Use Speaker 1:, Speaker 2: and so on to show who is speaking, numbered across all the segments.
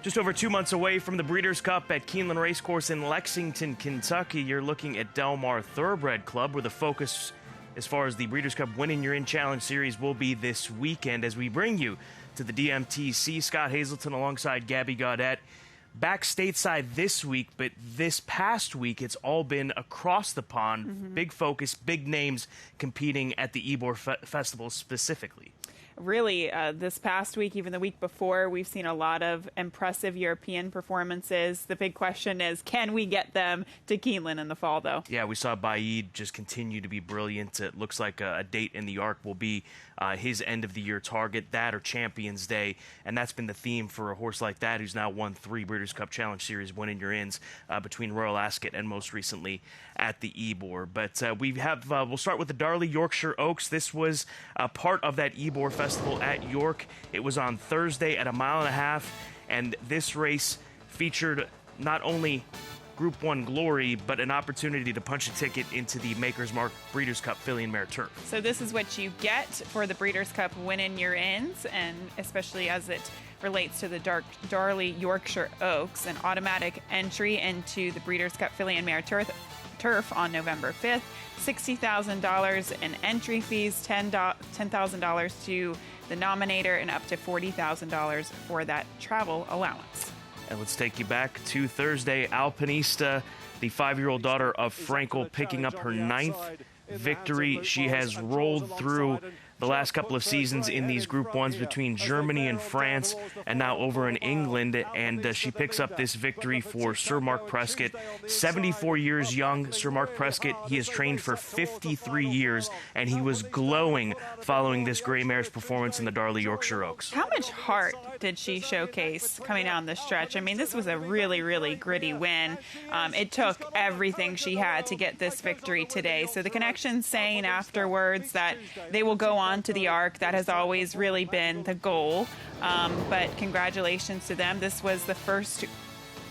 Speaker 1: Just over 2 months away from the Breeders' Cup at Keeneland Racecourse in Lexington, Kentucky, you're looking at Del Mar Thoroughbred Club, where the focus as far as the Breeders' Cup Winning Your In Challenge Series will be this weekend as we bring you to the DMTC. Scott Hazelton alongside Gabby Gaudette. Back stateside this week, but this past week it's all been across the pond. Big focus, big names competing at the Ybor Festival specifically.
Speaker 2: Really, this past week, even the week before, we've seen a lot of impressive European performances. The big question is, can we get them to Keeneland in the fall, though?
Speaker 1: Yeah, we saw Baid just continue to be brilliant. It looks like a date in the Arc will be his end-of-the-year target, that or Champions Day, and that's been the theme for a horse like that who's now won 3 Breeders' Cup Challenge Series winning your ins between Royal Ascot and most recently at the Ybor. But we'll start with the Darley Yorkshire Oaks. This was part of that Ybor Festival at York. It was on Thursday at 1.5 miles, and this race featured not only Group 1 glory, but an opportunity to punch a ticket into the Maker's Mark Breeders' Cup Filly and Mare Turf.
Speaker 2: So this is what you get for the Breeders' Cup Winning Your Ins, and especially as it relates to the Darley Yorkshire Oaks, an automatic entry into the Breeders' Cup Filly and Mare Turf on November 5th, $60,000 in entry fees, $10,000 to the nominator, and up to $40,000 for that travel allowance.
Speaker 1: And let's take you back to Thursday. Alpinista, the 5-year-old daughter of Frankel, picking up her 9th victory. She has rolled through the last couple of seasons in these Group 1s between Germany and France, and now over in England, and she picks up this victory for Sir Mark Prescott. 74 years young, Sir Mark Prescott. He has trained for 53 years, and he was glowing following this Grey Mare's performance in the Darley Yorkshire Oaks.
Speaker 2: How much heart did she showcase coming down the stretch? I mean, this was a really, really gritty win. It took everything she had to get this victory today. So the Connection's saying afterwards that they will go on to the Arc. That has always really been the goal. But congratulations to them. This was the first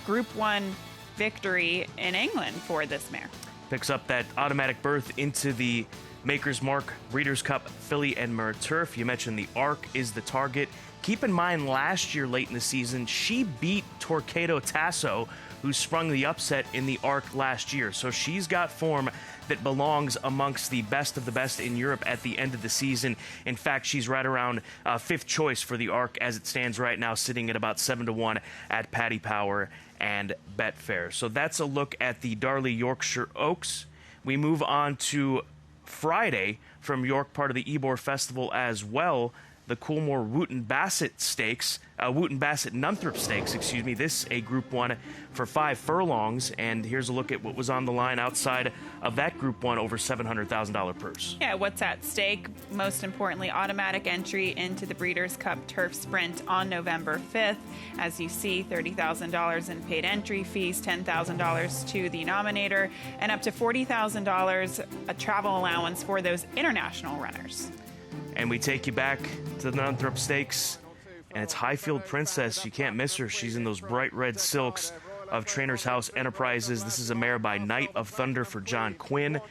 Speaker 2: Group 1 victory in England for this mare.
Speaker 1: Picks up that automatic berth into the Maker's Mark Breeders' Cup Filly and Mare Turf. You mentioned the Arc is the target. Keep in mind, last year late in the season, she beat Torquedo Tasso, who sprung the upset in the Arc last year. So she's got form that belongs amongst the best of the best in Europe at the end of the season. In fact, she's right around 5th choice for the Arc as it stands right now, sitting at about 7-1 at Paddy Power and Betfair. So that's a look at the Darley Yorkshire Oaks. We move on to Friday from York, part of the Ybor Festival as well. The Coolmore Wooten Bassett Stakes, Wooten Bassett Nunthrop Stakes, excuse me. This a Group 1 for 5 furlongs, and here's a look at what was on the line outside of that Group 1 over $700,000 purse.
Speaker 2: Yeah, what's at stake? Most importantly, automatic entry into the Breeders' Cup Turf Sprint on November 5th. As you see, $30,000 in paid entry fees, $10,000 to the nominator, and up to $40,000 a travel allowance for those international runners.
Speaker 1: And we take you back to the Nunthrop Stakes, and it's Highfield Princess. You can't miss her. She's in those bright red silks of Trainer's House Enterprises. This is a mare by Night of Thunder for John Quinn,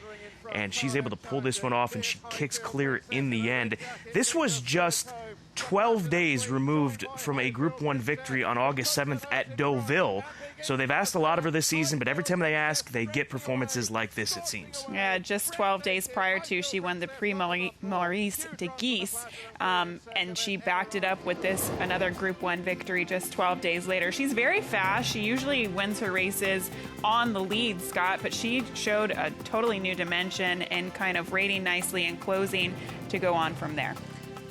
Speaker 1: and she's able to pull this one off, and she kicks clear in the end. This was just 12 days removed from a Group 1 victory on August 7th at Deauville. So they've asked a lot of her this season, but every time they ask, they get performances like this, it seems.
Speaker 2: Yeah, just 12 days prior to, she won the Prix Maurice de Guise, and she backed it up with this, another Group 1 victory just 12 days later. She's very fast. She usually wins her races on the lead, Scott, but she showed a totally new dimension and kind of rating nicely and closing to go on from there.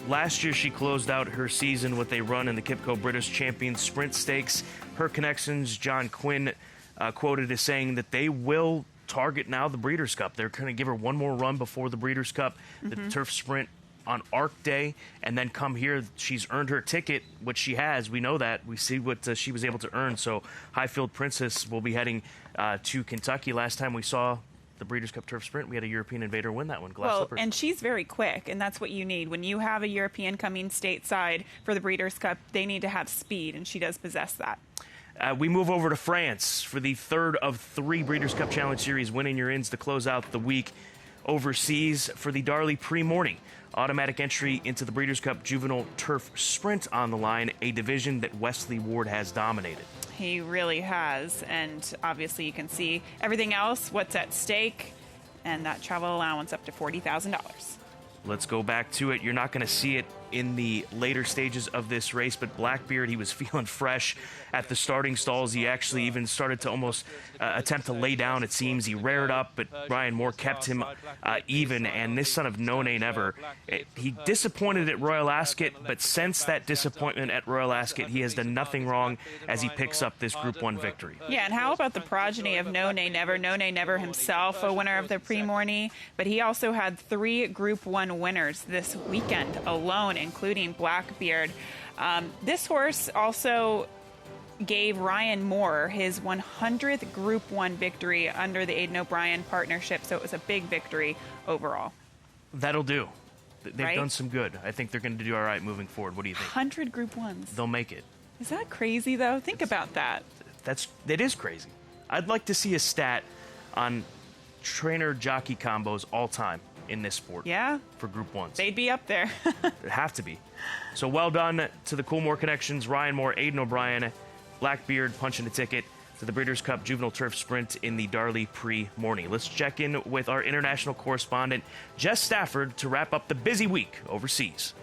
Speaker 1: Last year, she closed out her season with a run in the Kipco British Champions Sprint Stakes. Her connections, John Quinn, quoted as saying that they will target now the Breeders' Cup. They're going to give her one more run before the Breeders' Cup, the Turf Sprint on Arc Day, and then come here. She's earned her ticket, which she has. We know that. We see what she was able to earn. So Highfield Princess will be heading to Kentucky. Last time we saw the Breeders' Cup Turf Sprint, we had a European invader win that one.
Speaker 2: And she's very quick, and that's what you need. When you have a European coming stateside for the Breeders' Cup, they need to have speed, and she does possess that.
Speaker 1: We move over to France for the third of 3 Breeders' Cup Challenge Series winning your ins to close out the week. overseas for the Darley pre-morning. Automatic entry into the Breeders' Cup Juvenile Turf Sprint on the line, a division that Wesley Ward has dominated.
Speaker 2: He really has, and obviously you can see everything else, what's at stake, and that travel allowance up to $40,000.
Speaker 1: Let's go back to it. You're not going to see it in the later stages of this race, but Blackbeard, he was feeling fresh at the starting stalls. He actually even started to almost attempt to lay down, it seems. He reared up, but Ryan Moore kept him even, and this son of No Nay Never, he disappointed at Royal Ascot, but since that disappointment at Royal Ascot, he has done nothing wrong as he picks up this Group 1 victory.
Speaker 2: Yeah, and how about the progeny of No Nay Never? No Nay Never himself, a winner of the Pre-Morning, but he also had 3 Group 1 winners this weekend alone, including Blackbeard. This horse also gave Ryan Moore his 100th Group 1 victory under the Aidan O'Brien partnership, so it was a big victory overall.
Speaker 1: That'll do. They've
Speaker 2: Right?
Speaker 1: done some good. I think they're going to do all right moving forward. What do you think?
Speaker 2: 100 Group 1s.
Speaker 1: They'll make it.
Speaker 2: Is that crazy, though? Think about that.
Speaker 1: It is crazy. I'd like to see a stat on trainer-jockey combos all time in this sport.
Speaker 2: Yeah?
Speaker 1: For Group 1s.
Speaker 2: They'd be up there.
Speaker 1: They have to be. So well done to the Coolmore connections, Ryan Moore, Aidan O'Brien, Blackbeard punching a ticket to the Breeders' Cup Juvenile Turf Sprint in the Darley pre-morning. Let's check in with our international correspondent, Jess Stafford, to wrap up the busy week overseas.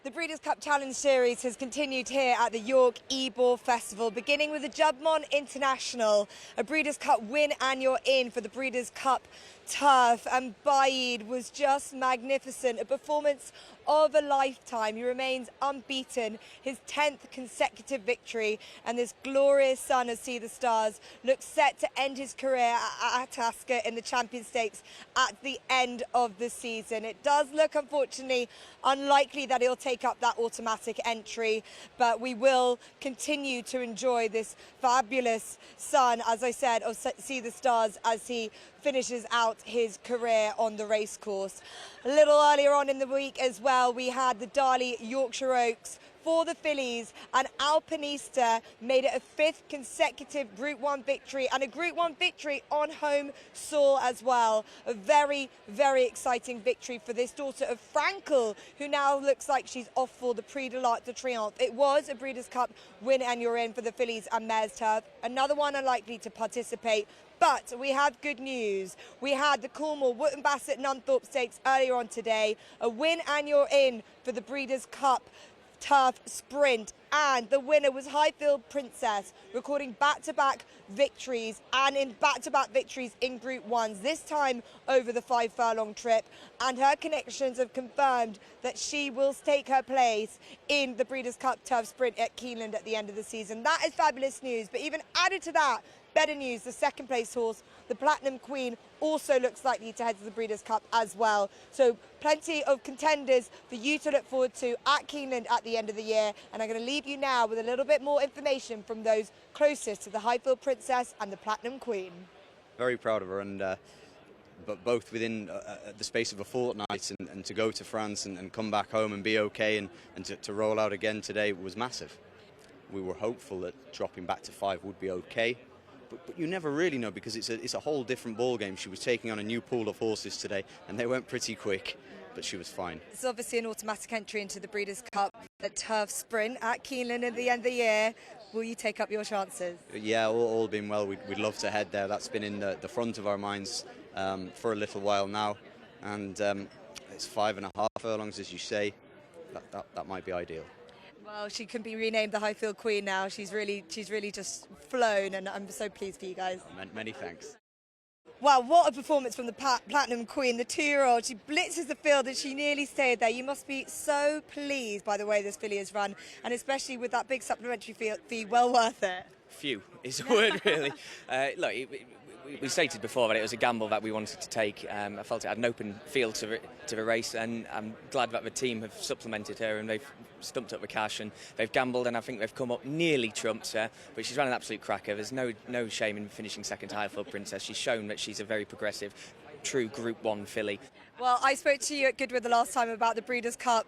Speaker 3: The Breeders' Cup Challenge Series has continued here at the York Ebor Festival, beginning with the Jubbmont International, a Breeders' Cup win and you're in for the Breeders' Cup Turf, and Baid was just magnificent, a performance of a lifetime. He remains unbeaten, his 10th consecutive victory, and this glorious son of See the Stars looks set to end his career at Ascot in the Champion Stakes at the end of the season. It does look, unfortunately, unlikely that he'll take up that automatic entry, but we will continue to enjoy this fabulous son, as I said, of See the Stars as he finishes out his career on the racecourse. A little earlier on in the week as well, we had the Darley Yorkshire Oaks for the fillies, and Alpinista made it a 5th consecutive Group 1 victory, and a Group 1 victory on home soil as well. A very, very exciting victory for this daughter of Frankel, who now looks like she's off for the Prix de l'Arc de Triomphe. It was a Breeders' Cup win and you're in for the fillies and mares turf. Another one unlikely to participate. But we have good news. We had the Coolmore Wootton Bassett Nunthorpe Stakes earlier on today. A win and you're in for the Breeders' Cup Turf Sprint, and the winner was Highfield Princess, recording back-to-back victories and in back-to-back victories in Group 1s, this time over the 5 furlong trip, and her connections have confirmed that she will take her place in the Breeders' Cup Turf Sprint at Keeneland at the end of the season. That is fabulous news, but even added to that, better news, the second place horse, the Platinum Queen, also looks likely to head to the Breeders' Cup as well. So plenty of contenders for you to look forward to at Keeneland at the end of the year. And I'm going to leave you now with a little bit more information from those closest to the Highfield Princess and the Platinum Queen.
Speaker 4: Very proud of her, and but both within the space of a fortnight, and to go to France and come back home and be okay, and to roll out again today was massive. We were hopeful that dropping back to 5 would be okay. But you never really know, because it's a whole different ball game. She was taking on a new pool of horses today, and they went pretty quick, but she was fine.
Speaker 3: It's obviously an automatic entry into the Breeders' Cup, the Turf Sprint at Keeneland at the end of the year. Will you take up your chances?
Speaker 4: Yeah, all being well, we'd love to head there. That's been in the front of our minds for a little while now, and it's 5.5 furlongs, as you say. That might be ideal.
Speaker 3: Well, she can be renamed the Highfield Queen now. She's really just flown, and I'm so pleased for you guys.
Speaker 4: Many thanks.
Speaker 3: Wow, what a performance from the Platinum Queen, the 2-year-old. She blitzes the field and she nearly stayed there. You must be so pleased by the way this filly has run, and especially with that big supplementary fee, well worth it.
Speaker 5: Phew is a word, really. Look, we stated before that it was a gamble that we wanted to take. I felt it had an open field to the race, and I'm glad that the team have supplemented her and they've stumped up the cash and they've gambled, and I think they've come up nearly trumped her, but she's run an absolute cracker. There's no shame in finishing second to Highfield Princess. She's shown that she's a very progressive, true Group 1 filly.
Speaker 3: Well, I spoke to you at Goodwood the last time about the Breeders' Cup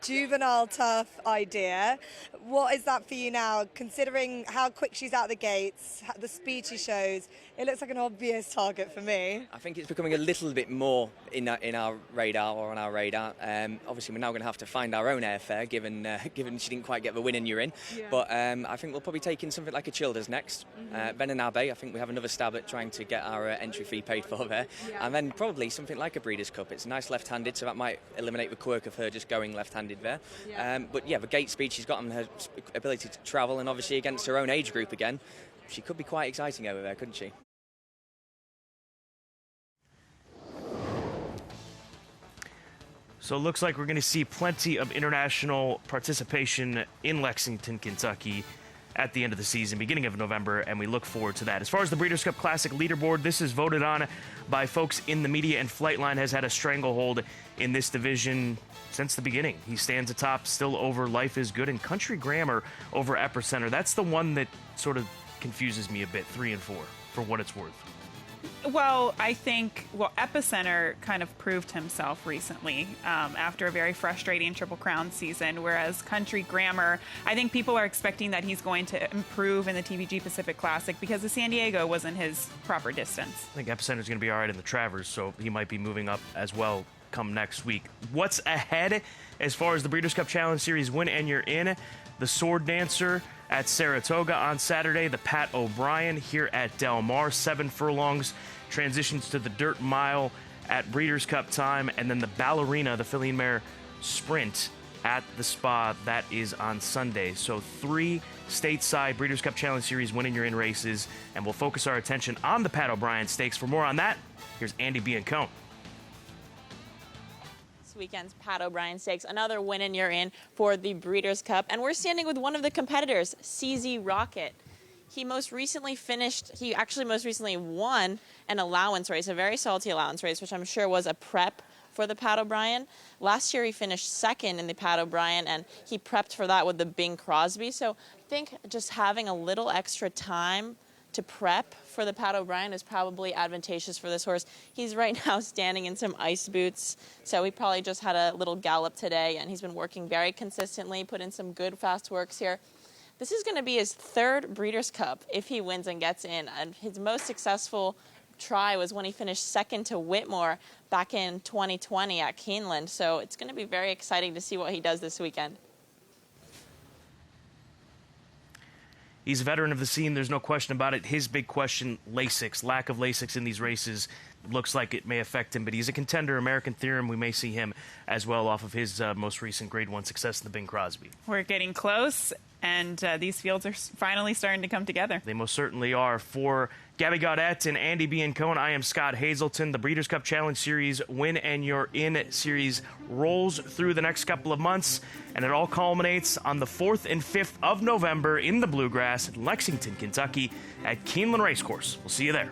Speaker 3: Juvenile Turf idea. What is that for you now, considering how quick she's out the gates, the speed she shows? It looks like an obvious target for me.
Speaker 5: I think it's becoming a little bit more in our radar, or on our radar. Obviously, we're now going to have to find our own airfare, given she didn't quite get the win in Urin. Yeah. But I think we'll probably take in something like a Childers next. Benin-Abbey, I think we have another stab at trying to get our entry fee paid for there. Yeah. And then probably something like a Breeders' Cup. It's a nice left-handed, so that might eliminate the quirk of her just going left-handed there. Yeah. But yeah, the gate speed she's got and her ability to travel, and obviously against her own age group again, she could be quite exciting over there, couldn't she?
Speaker 1: So it looks like we're going to see plenty of international participation in Lexington, Kentucky at the end of the season, beginning of November, and we look forward to that. As far as the Breeders' Cup Classic leaderboard, this is voted on by folks in the media, and Flightline has had a stranglehold in this division since the beginning. He stands atop, still over Life is Good, and Country Grammar over Epicenter. That's the one that sort of confuses me a bit, 3 and 4, for what it's worth.
Speaker 2: Well, I think, Epicenter kind of proved himself recently after a very frustrating Triple Crown season, whereas Country Grammar, I think people are expecting that he's going to improve in the TVG Pacific Classic because the San Diego wasn't his proper distance.
Speaker 1: I think Epicenter's going to be all right in the Travers, so he might be moving up as well come next week. What's ahead as far as the Breeders' Cup Challenge Series win and you're in? The Sword Dancer at Saratoga on Saturday, the Pat O'Brien here at Del Mar, 7 furlongs, transitions to the Dirt Mile at Breeders' Cup time, and then the Ballerina, the filly and mare sprint at the Spa, that is on Sunday. So 3 stateside Breeders' Cup Challenge Series win and you're in races, and we'll focus our attention on the Pat O'Brien Stakes. For more on that, here's Andy Biancone.
Speaker 6: Weekend's Pat O'Brien Stakes, another win and you're in for the Breeders' Cup, and we're standing with one of the competitors, CZ Rocket. He actually most recently won an allowance race, a very salty allowance race, which I'm sure was a prep for the Pat O'Brien. Last year he finished second in the Pat O'Brien, and he prepped for that with the Bing Crosby. So I think just having a little extra time to prep for the Pat O'Brien is probably advantageous for this horse. He's right now standing in some ice boots, so he probably just had a little gallop today, and he's been working very consistently, put in some good fast works here. This is going to be his 3rd Breeders' Cup if he wins and gets in, and his most successful try was when he finished second to Whitmore back in 2020 at Keeneland, so it's going to be very exciting to see what he does this weekend.
Speaker 1: He's a veteran of the scene, there's no question about it. His big question, Lasix. Lack of Lasix in these races looks like it may affect him, but he's a contender. American Theorem, we may see him as well off of his most recent Grade 1 success in the Bing Crosby.
Speaker 2: We're getting close, and these fields are finally starting to come together.
Speaker 1: They most certainly are. For Gabby Gaudette and Andy Biancone, I am Scott Hazelton. The Breeders' Cup Challenge Series Win and You're In series rolls through the next couple of months, and it all culminates on the 4th and 5th of November in the Bluegrass in Lexington, Kentucky at Keeneland Racecourse. We'll see you there.